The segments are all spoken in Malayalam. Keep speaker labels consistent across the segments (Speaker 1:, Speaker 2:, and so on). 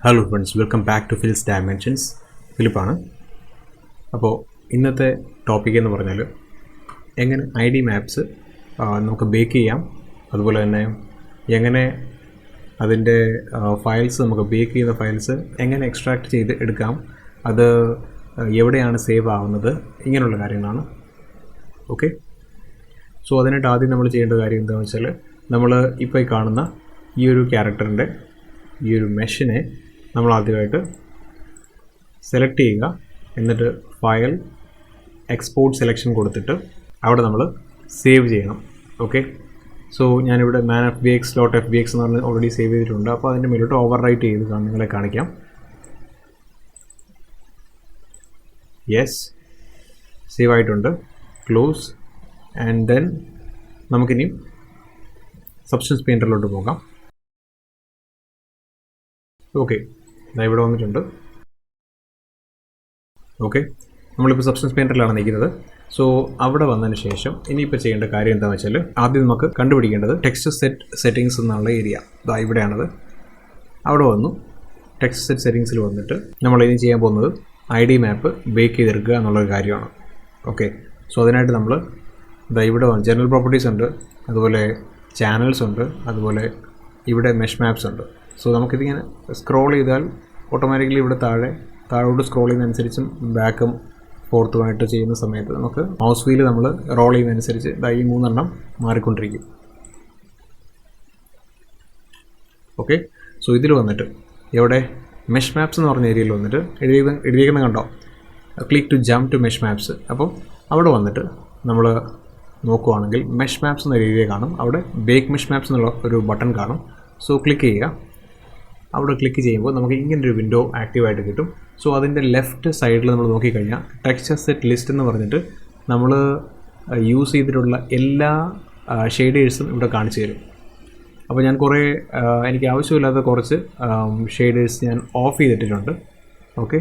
Speaker 1: Hello friends, welcome back to Phil's dimensions. ഫിലിപ്പാണ്. അപ്പോൾ ഇന്നത്തെ ടോപ്പിക് എന്ന് പറഞ്ഞാൽ എങ്ങനെ ഐ ഡി മാപ്സ് നമുക്ക് ബേക്ക് ചെയ്യാം, അതുപോലെ തന്നെ എങ്ങനെ അതിൻ്റെ ഫയൽസ് നമുക്ക് ബേക്ക് ചെയ്യുന്ന ഫയൽസ് എങ്ങനെ എക്സ്ട്രാക്ട് ചെയ്ത് എടുക്കാം, അത് എവിടെയാണ് സേവ് ആവുന്നത്, ഇങ്ങനെയുള്ള കാര്യങ്ങളാണ്. ഓക്കെ, സോ അതിനായിട്ട് ആദ്യം നമ്മൾ ചെയ്യേണ്ട കാര്യം എന്താണെന്ന് വെച്ചാൽ നമ്മൾ ഇപ്പോൾ ഈ കാണുന്ന ഈ ഒരു ക്യാരക്ടറിൻ്റെ ഈ ഒരു മെഷിനെ നമ്മൾ ആദ്യമായിട്ട് സെലക്ട് ചെയ്യുക. എന്നിട്ട് ഫയൽ എക്സ്പോർട്ട് സെലക്ഷൻ കൊടുത്തിട്ട് അവിടെ നമ്മൾ സേവ് ചെയ്യണം. ഓക്കെ, സോ ഞാനിവിടെ manfbx.fbx എന്ന് പറഞ്ഞ് ഓൾറെഡി സേവ് ചെയ്തിട്ടുണ്ട്. അപ്പോൾ അതിൻ്റെ മേലോട്ട് ഓവർ റൈറ്റ് ചെയ്ത് നിങ്ങളെ കാണിക്കാം. യെസ്, സേവ് ആയിട്ടുണ്ട്. ക്ലോസ്. ആൻഡ് ദെൻ നമുക്കിനി സബ്സ്റ്റൻസ് പെയിൻറ്ററിലോട്ട് പോകാം. ഓക്കെ, ഇവിടെ വന്നിട്ടുണ്ട്. ഓക്കെ, നമ്മളിപ്പോൾ സബ്സ്റ്റൻസ് പെയിൻറ്ററിലാണ് നിൽക്കുന്നത്. സോ അവിടെ വന്നതിന് ശേഷം ഇനിയിപ്പോൾ ചെയ്യേണ്ട കാര്യം എന്താണെന്ന് വെച്ചാൽ ആദ്യം നമുക്ക് കണ്ടുപിടിക്കേണ്ടത് ടെക്സ്റ്റ് സെറ്റിങ്സ് എന്നുള്ള ഏരിയ. ഇവിടെയാണത്. അവിടെ വന്നു ടെക്സ്റ്റ് സെറ്റിങ്സിൽ വന്നിട്ട് നമ്മളിനി ചെയ്യാൻ പോകുന്നത് ഐ ഡി മാപ്പ് ബേക്ക് ചെയ്തെടുക്കുക എന്നുള്ളൊരു കാര്യമാണ്. ഓക്കെ, സോ അതിനായിട്ട് നമ്മൾ ഇവിടെ ജനറൽ പ്രോപ്പർട്ടീസ് ഉണ്ട്, അതുപോലെ ചാനൽസ് ഉണ്ട്, അതുപോലെ ഇവിടെ മെഷ് മാപ്സ് ഉണ്ട്. സോ നമുക്കിതിങ്ങനെ സ്ക്രോൾ ചെയ്താൽ ഓട്ടോമാറ്റിക്കലി ഇവിടെ താഴോട്ട് സ്ക്രോൾ ചെയ്യുന്നതനുസരിച്ചും ബാക്കും ഫോർത്തുമായിട്ട് ചെയ്യുന്ന സമയത്ത് നമുക്ക് മൗസ് വീല് നമ്മൾ റോൾ ചെയ്യുന്നതനുസരിച്ച് ഈ 3 എണ്ണം മാറിക്കൊണ്ടിരിക്കും. ഓക്കെ, സോ ഇതിൽ വന്നിട്ട് ഇവിടെ മെഷ് മാപ്സ് എന്ന് പറഞ്ഞ ഏരിയയിൽ വന്നിട്ട് എഴുതിയിരിക്കുന്നത് കണ്ടോ, click to jump to mesh maps. അപ്പോൾ അവിടെ വന്നിട്ട് നമ്മൾ നോക്കുവാണെങ്കിൽ മെഷ് മാപ്സ് എന്ന ഏരിയ കാണും. അവിടെ ബേക്ക് മെഷ് മാപ്സ് എന്നുള്ള ഒരു ബട്ടൺ കാണും. സോ ക്ലിക്ക് ചെയ്യുക. അവിടെ ക്ലിക്ക് ചെയ്യുമ്പോൾ നമുക്ക് ഇങ്ങനൊരു വിൻഡോ ആക്റ്റീവായിട്ട് കിട്ടും. സോ അതിൻ്റെ ലെഫ്റ്റ് സൈഡിൽ നമ്മൾ നോക്കിക്കഴിഞ്ഞാൽ ടെക്സ്ചർ സെറ്റ് ലിസ്റ്റ് എന്ന് പറഞ്ഞിട്ട് നമ്മൾ യൂസ് ചെയ്തിട്ടുള്ള എല്ലാ ഷെയ്ഡേഴ്സും ഇവിടെ കാണിച്ചു തരും. അപ്പോൾ ഞാൻ എനിക്ക് ആവശ്യമില്ലാത്ത കുറച്ച് ഷെയ്ഡേഴ്സ് ഞാൻ ഓഫ് ചെയ്തിട്ടുണ്ട്. ഓക്കെ,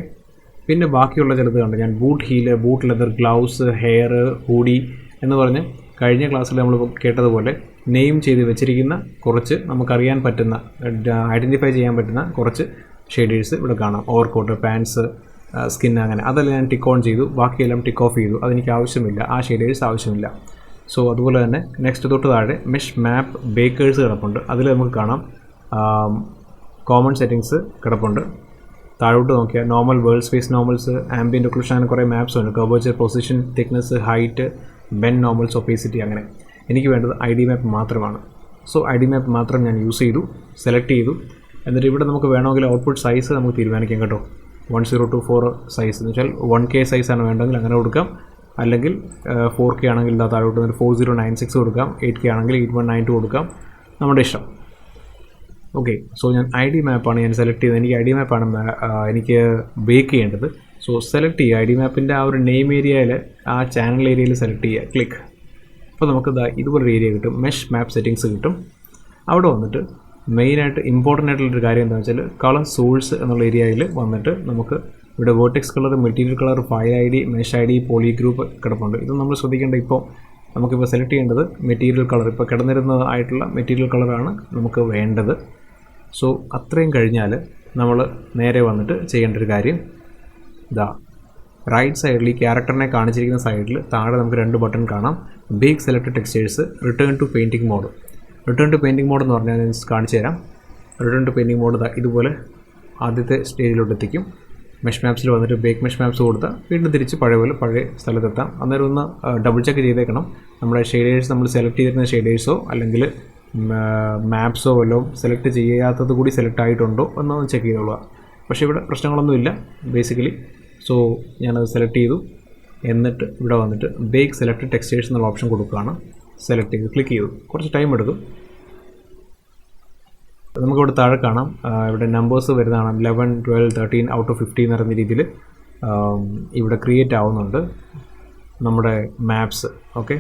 Speaker 1: പിന്നെ ബാക്കിയുള്ള ചിലത് കണ്ട് ഞാൻ boot leather, gloves, hair, hoodie എന്ന് പറഞ്ഞ് കഴിഞ്ഞ ക്ലാസ്സിൽ നമ്മൾ കേട്ടതുപോലെ നെയിം ചെയ്ത് വെച്ചിരിക്കുന്ന കുറച്ച് നമുക്കറിയാൻ പറ്റുന്ന, ഐഡൻറ്റിഫൈ ചെയ്യാൻ പറ്റുന്ന കുറച്ച് ഷെയ്ഡേഴ്സ് ഇവിടെ കാണാം. ഓവർകോട്ട്, പാൻസ്, സ്കിൻ, അങ്ങനെ അതെല്ലാം ഞാൻ ടിക്ക് ഓൺ ചെയ്തു. ബാക്കിയെല്ലാം ടിക്ക് ഓഫ് ചെയ്തു. അതെനിക്ക് ആവശ്യമില്ല, ആ ഷെയ്ഡേഴ്സ് ആവശ്യമില്ല. സോ അതുപോലെ തന്നെ നെക്സ്റ്റ് തൊട്ട് താഴെ മെഷ് മാപ്പ് ബേക്കേഴ്സ് കിടപ്പുണ്ട്. അതിൽ നമുക്ക് കാണാം കോമൺ സെറ്റിങ്സ് കിടപ്പുണ്ട്. താഴോട്ട് നോക്കിയാൽ normal, world space normals, ambient occlusion, അങ്ങനെ കുറേ മാപ്സ് ഉണ്ട്. Curvature, position, thickness, height, Ben normals, opacity, അങ്ങനെ. എനിക്ക് വേണ്ടത് ഐ ഡി മാപ്പ് മാത്രമാണ്. സോ ഐ ഡി മാപ്പ് മാത്രം ഞാൻ യൂസ് ചെയ്തു, സെലക്ട് ചെയ്തു. എന്നിട്ട് ഇവിടെ നമുക്ക് വേണമെങ്കിൽ ഔട്ട്പുട്ട് സൈസ് നമുക്ക് തീരുമാനിക്കാം കേട്ടോ. 1024 സൈസ് എന്ന് വെച്ചാൽ 1K സൈസാണ് വേണ്ടതെങ്കിൽ അങ്ങനെ കൊടുക്കാം. അല്ലെങ്കിൽ 4K ആണെങ്കിൽ താഴോട്ട് 4096 കൊടുക്കാം. 8K ആണെങ്കിൽ 8192 കൊടുക്കാം. നമ്മുടെ ഇഷ്ടം. ഓക്കെ, സോ ഞാൻ ഐ ഡി മാപ്പാണ് ഞാൻ സെലക്ട് ചെയ്തത്. എനിക്ക് ഐ ഡി മാപ്പാണ് എനിക്ക് ബേക്ക് ചെയ്യേണ്ടത്. സോ സെലക്ട് ചെയ്യുക. ഐ ഡി മാപ്പിൻ്റെ ആ ഒരു നെയിം ഏരിയയിൽ, ആ ചാനൽ ഏരിയയിൽ സെലക്ട് ചെയ്യുക. ക്ലിക്ക്. അപ്പോൾ നമുക്ക് ഇതുപോലൊരു ഏരിയ കിട്ടും. മെഷ് മാപ്പ് സെറ്റിങ്സ് കിട്ടും. അവിടെ വന്നിട്ട് മെയിനായിട്ട് ഇമ്പോർട്ടൻ്റ് ആയിട്ടുള്ളൊരു കാര്യം എന്താണെന്ന് വെച്ചാൽ കളർ സോഴ്സ് എന്നുള്ള ഏരിയയിൽ വന്നിട്ട് നമുക്ക് ഇവിടെ vertex colour, material colour, file I D, mesh I D, poly group കിടപ്പുണ്ട്. ഇത് നമ്മൾ ശ്രദ്ധിക്കേണ്ട. നമുക്കിപ്പോൾ സെലക്ട് ചെയ്യേണ്ടത് മെറ്റീരിയൽ കളർ, ഇപ്പോൾ കിടന്നിരുന്നതായിട്ടുള്ള മെറ്റീരിയൽ കളറാണ് നമുക്ക് വേണ്ടത്. സോ അത്രയും കഴിഞ്ഞാൽ നമ്മൾ നേരെ വന്നിട്ട് ചെയ്യേണ്ട ഒരു കാര്യം റൈറ്റ് സൈഡിൽ ഈ ക്യാരക്ടറിനെ കാണിച്ചിരിക്കുന്ന സൈഡിൽ താഴെ നമുക്ക് 2 ബട്ടൺ കാണാം. Bake select textures, return to painting mode. Return to painting mode എന്ന് പറഞ്ഞാൽ ഞാൻ കാണിച്ചു തരാം. റിട്ടേൺ ടു പെയിൻറ്റിംഗ് മോഡ് ഇതുപോലെ ആദ്യത്തെ സ്റ്റേജിലോട്ട് എത്തിക്കും. മെഷ് മാപ്സിൽ വന്നിട്ട് ബേക്ക് മെഷ് മാപ്സ് കൊടുത്താൽ വീണ്ടും തിരിച്ച് പഴയ സ്ഥലത്തെത്താം. അന്നേരം ഒന്ന് ഡബിൾ ചെക്ക് ചെയ്തേക്കണം. നമ്മുടെ ഷെയ്ഡേഴ്സ് നമ്മൾ സെലക്ട് ചെയ്തിരുന്ന ഷെയ്ഡേഴ്സോ അല്ലെങ്കിൽ മാപ്സോ വല്ലതും സെലക്ട് ചെയ്യാത്തത് കൂടി സെലക്ട് ആയിട്ടുണ്ടോ എന്നൊന്ന് ചെക്ക് ചെയ്തോളുക. പക്ഷേ ഇവിടെ പ്രശ്നങ്ങളൊന്നുമില്ല ബേസിക്കലി. സോ ഞാനത് സെലക്ട് ചെയ്തു. എന്നിട്ട് ഇവിടെ വന്നിട്ട് ബേക്ക് സെലക്ട് ടെക്സ്റ്റേഴ്സ് എന്നുള്ള ഓപ്ഷൻ കൊടുക്കുകയാണ്. സെലക്ട് ചെയ്ത് ക്ലിക്ക് ചെയ്തു. കുറച്ച് ടൈം എടുക്കും. നമുക്കിവിടെ താഴെ കാണാം, ഇവിടെ നമ്പേഴ്സ് വരുന്നതാണ്. 11, 12, 13 ഔട്ട് ഓഫ് 50 എന്ന് പറയുന്ന രീതിയിൽ ഇവിടെ ക്രിയേറ്റ് ആവുന്നുണ്ട് നമ്മുടെ മാപ്സ്. ഓക്കെ,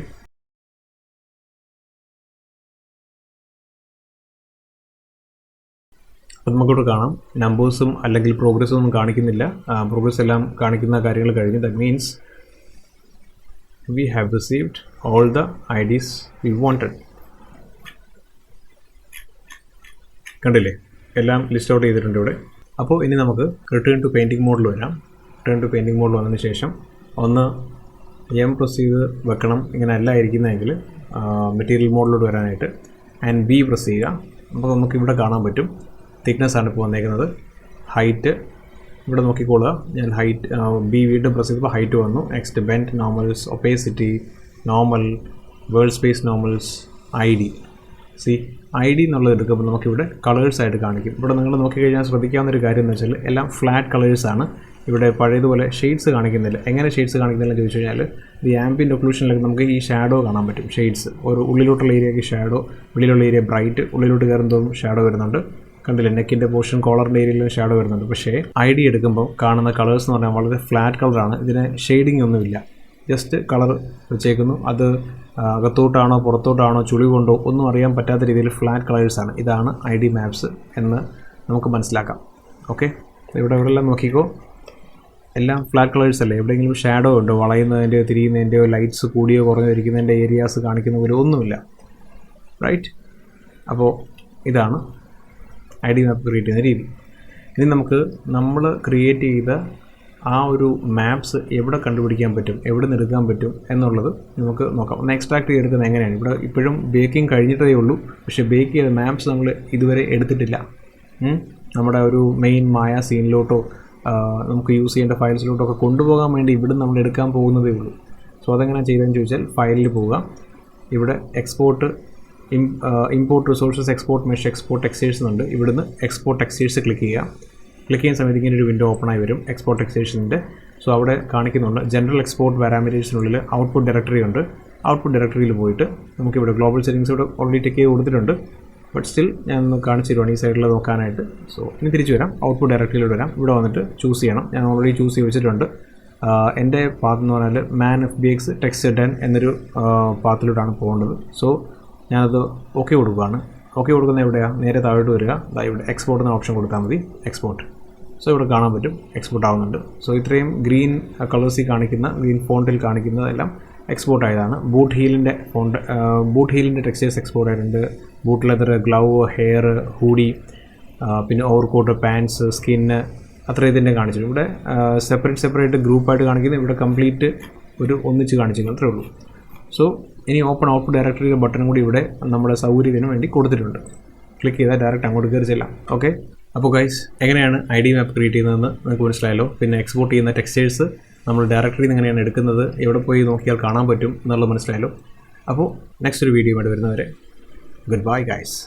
Speaker 1: അപ്പോൾ നമുക്കിവിടെ കാണാം നമ്പേഴ്സും അല്ലെങ്കിൽ പ്രോഗ്രസ്സും ഒന്നും കാണിക്കുന്നില്ല. പ്രോഗ്രസ് എല്ലാം കാണിക്കുന്ന കാര്യങ്ങൾ കഴിഞ്ഞു. That means we have received all the IDs we wanted. കണ്ടില്ലേ, എല്ലാം ലിസ്റ്റ് ഔട്ട് ചെയ്തിട്ടുണ്ട് ഇവിടെ. അപ്പോൾ ഇനി നമുക്ക് റിട്ടേൺ ടു പെയിൻറ്റിംഗ് മോഡിൽ വരാം. റിട്ടേൺ ടു പെയിൻറ്റിംഗ് മോഡിൽ വന്നതിന് ശേഷം ഒന്ന് പ്രസ് ചെയ്ത് വെക്കണം. ഇങ്ങനെ അല്ല ഇരിക്കുന്നതെങ്കിൽ മെറ്റീരിയൽ മോഡിലോട്ട് വരാനായിട്ട് ആൻഡ് ബി പ്രസ് ചെയ്യുക. അപ്പോൾ നമുക്ക് ഇവിടെ കാണാൻ പറ്റും തിക്നെസ് ആണ് ഇപ്പോൾ വന്നേക്കുന്നത്. ഹൈറ്റ് ഇവിടെ നോക്കിക്കോളുക. ഞാൻ ഹൈറ്റ് ബി വീണ്ടും പ്രസ് ചെയ്തപ്പോൾ ഹൈറ്റ് വന്നു. Next bend normals, opacity, normal, world space normals, I D എന്നുള്ളത് എടുക്കുമ്പോൾ നമുക്കിവിടെ കളേഴ്സായിട്ട് കാണിക്കും. ഇവിടെ നിങ്ങൾ നോക്കിക്കഴിഞ്ഞാൽ ശ്രദ്ധിക്കാവുന്നൊരു കാര്യം എന്ന് വെച്ചാൽ എല്ലാം ഫ്ലാറ്റ് കളേഴ്സാണ്. ഇവിടെ പഴയതുപോലെ ഷെയ്ഡ്സ് കാണിക്കുന്നില്ല. എങ്ങനെ ഷെയ്ഡ്സ് കാണിക്കുന്നില്ല എന്ന് ചോദിച്ചു കഴിഞ്ഞാൽ ഈ ആംബിയൻ്റ് ഒക്ലൂഷനിലൊക്കെ നമുക്ക് ഈ ഷാഡോ കാണാൻ പറ്റും. ഷെയ്ഡ്സ് ഒരു ഉള്ളിലോട്ടുള്ള ഏരിയയ്ക്ക് ഷാഡോ, ഉള്ളിലുള്ള ഏരിയ ബ്രൈറ്റ്, ഉള്ളിലോട്ട് കയറുന്നതും ഷാഡോ വരുന്നുണ്ട്. കണ്ടില്ലേ, നെക്കിൻ്റെ പോർഷൻ, കോളറിൻ്റെ ഏരിയയിലും ഷാഡോ വരുന്നുണ്ട്. പക്ഷേ ID എടുക്കുമ്പോൾ കാണുന്ന കളേഴ്സ് എന്ന് പറഞ്ഞാൽ വളരെ ഫ്ലാറ്റ് കളറാണ്. ഇതിന് ഷെയ്ഡിങ് ഒന്നുമില്ല. ജസ്റ്റ് കളർ വെച്ചേക്കുന്നു. അത് അകത്തോട്ടാണോ പുറത്തോട്ടാണോ ചുളി കൊണ്ടോ ഒന്നും അറിയാൻ പറ്റാത്ത രീതിയിൽ ഫ്ലാറ്റ് കളേഴ്സാണ്. ഇതാണ് ID മാപ്സ് എന്ന് നമുക്ക് മനസ്സിലാക്കാം. ഓക്കെ, എവിടെയെല്ലാം നോക്കിക്കോ, എല്ലാം ഫ്ലാറ്റ് കളേഴ്സ് അല്ലേ. എവിടെയെങ്കിലും ഷാഡോ ഉണ്ടോ, വളയുന്നതിൻ്റെയോ തിരിയുന്നതിൻ്റെയോ ലൈറ്റ്സ് കൂടിയോ കുറഞ്ഞോ ഇരിക്കുന്നതിൻ്റെ ഏരിയാസ് കാണിക്കുന്ന പോലെ ഒന്നുമില്ല. റൈറ്റ്, അപ്പോൾ ഇതാണ് ID മാപ്പ് ക്രിയേറ്റ് ചെയ്യുന്ന രീതി. ഇനി നമുക്ക് നമ്മൾ ക്രിയേറ്റ് ചെയ്ത ആ ഒരു മാപ്സ് എവിടെ കണ്ടുപിടിക്കാൻ പറ്റും, എവിടെ നിന്ന് എടുക്കാൻ പറ്റും എന്നുള്ളത് നമുക്ക് നോക്കാം. ഒന്ന് എക്സ്ട്രാക്ട് ചെയ്തെടുക്കുന്നത് എങ്ങനെയാണ്. ഇവിടെ ഇപ്പോഴും ബേക്കിംഗ് കഴിഞ്ഞിട്ടേ ഉള്ളൂ. പക്ഷേ ബേക്ക് ചെയ്ത മാപ്സ് നമ്മൾ ഇതുവരെ എടുത്തിട്ടില്ല. നമ്മുടെ ഒരു മെയിൻ മായ സീനിലോട്ടോ നമുക്ക് യൂസ് ചെയ്യേണ്ട ഫയൽസിലോട്ടോ ഒക്കെ കൊണ്ടുപോകാൻ വേണ്ടി ഇവിടെ നമ്മൾ എടുക്കാൻ പോകുന്നതേ ഉള്ളൂ. സോ അതെങ്ങനെ ചെയ്തതെന്ന് ചോദിച്ചാൽ ഫയലിൽ പോവുക. ഇവിടെ export, import resources, export mesh, export textures എന്നുണ്ട്. ഇവിടുന്ന് എക്സ്പോർട്ട് ടെക്സ്റ്റേഴ്സ് ക്ലിക്ക് ചെയ്യുക. ക്ലിക്ക് ചെയ്യുന്ന സമയത്ത് ഇങ്ങനെ ഒരു വിൻഡോ ഓപ്പൺ ആയി വരും എക്സ്പോർട്ട് ടെക്സ്റ്റേഴ്സിൻ്റെ. സോ അവിടെ കാണിക്കുന്നുണ്ട് ജനറൽ എക്സ്പോർട്ട് പാരാമീറ്റേഴ്സിനുള്ളിൽ ഔട്ട്പുട്ട് ഡയറക്ടറി ഉണ്ട്. ഔട്ട്പുട്ട് ഡയറക്ടറിയിൽ പോയിട്ട് നമുക്കിവിടെ ഗ്ലോബൽ സെറ്റിംഗ്സ് ഇവിടെ ഓൾറെഡി ടെക്ക് ചെയ്ത് കൊടുത്തിട്ടുണ്ട്. ബട്ട് സ്റ്റിൽ ഞാൻ ഒന്ന് കാണിച്ചു തരുവാണ് ഈ സൈഡിൽ നോക്കാനായിട്ട്. സോ ഇനി തിരിച്ചു വരാം, ഔട്ട്പുട്ട് ഡയറക്ടറിയിലോട്ട് വരാം. ഇവിടെ വന്നിട്ട് ചൂസ് ചെയ്യണം. ഞാൻ ഓൾറെഡി ചൂസ് ചെയ്ത് വെച്ചിട്ടുണ്ട്. എൻ്റെ പാത്ത് എന്ന് പറഞ്ഞാൽ ManFBX ടെക്സ്റ്റ് 10 എന്നൊരു പാത്തിലോട്ടാണ് പോകേണ്ടത്. സോ ഞാനത് ഓക്കെ കൊടുക്കുകയാണ്. ഓക്കെ കൊടുക്കുന്നത് എവിടെയാണ്, നേരെ താഴോട്ട് വരിക. ഇവിടെ എക്സ്പോർട്ട് എന്ന ഓപ്ഷൻ കൊടുത്താൽ മതി, എക്സ്പോർട്ട്. സോ ഇവിടെ കാണാൻ പറ്റും എക്സ്പോർട്ട് ആവുന്നുണ്ട്. സോ ഇത്രയും ഗ്രീൻ കളേഴ്സിൽ കാണിക്കുന്ന, ഗ്രീൻ ഫോണ്ടിൽ കാണിക്കുന്നതെല്ലാം എക്സ്പോർട്ട് ആയതാണ്. ബൂട്ട് ഹീലിൻ്റെ ടെക്സ്റ്റേഴ്സ് എക്സ്പോർട്ട് ആയിട്ടുണ്ട്. Boot leather, glove, hair, hoodie, പിന്നെ ഓവർകോട്ട്, പാൻസ്, സ്കിന്ന്, അത്ര ഇതിൻ്റെ കാണിച്ചിട്ടുണ്ട്. ഇവിടെ സെപ്പറേറ്റ് ഗ്രൂപ്പായിട്ട് കാണിക്കുന്നത്, ഇവിടെ കംപ്ലീറ്റ് ഒരു ഒന്നിച്ച് കാണിച്ചിരിക്കും, അത്രേ ഉള്ളൂ. സോ ഇനി ഓപ്പൺ ഔട്ട്പുട്ട് ഡയറക്ടറിയുടെ ബട്ടൺ കൂടി ഇവിടെ നമ്മുടെ സൗകര്യത്തിന് വേണ്ടി കൊടുത്തിട്ടുണ്ട്. ക്ലിക്ക് ചെയ്താൽ ഡയറക്റ്റ് അങ്ങോട്ട് കയറി ചെല്ലാം. ഓക്കെ, അപ്പോൾ ഗൈസ് എങ്ങനെയാണ് ID മാപ്പ് ക്രിയേറ്റ് ചെയ്യുന്നതെന്ന് നിങ്ങൾക്ക് മനസ്സിലായല്ലോ. പിന്നെ എക്സ്പോർട്ട് ചെയ്യുന്ന ടെക്സ്റ്റേഴ്സ് നമ്മൾ ഡയറക്ടറിയിൽ നിന്ന് എങ്ങനെയാണ് എടുക്കുന്നത്, എവിടെ പോയി നോക്കിയാൽ കാണാൻ പറ്റും എന്നുള്ളത് മനസ്സിലായല്ലോ. അപ്പോൾ നെക്സ്റ്റ് ഒരു വീഡിയോ ആയിട്ട് വരുന്നവരെ ഗുഡ് ബൈ ഗൈസ്.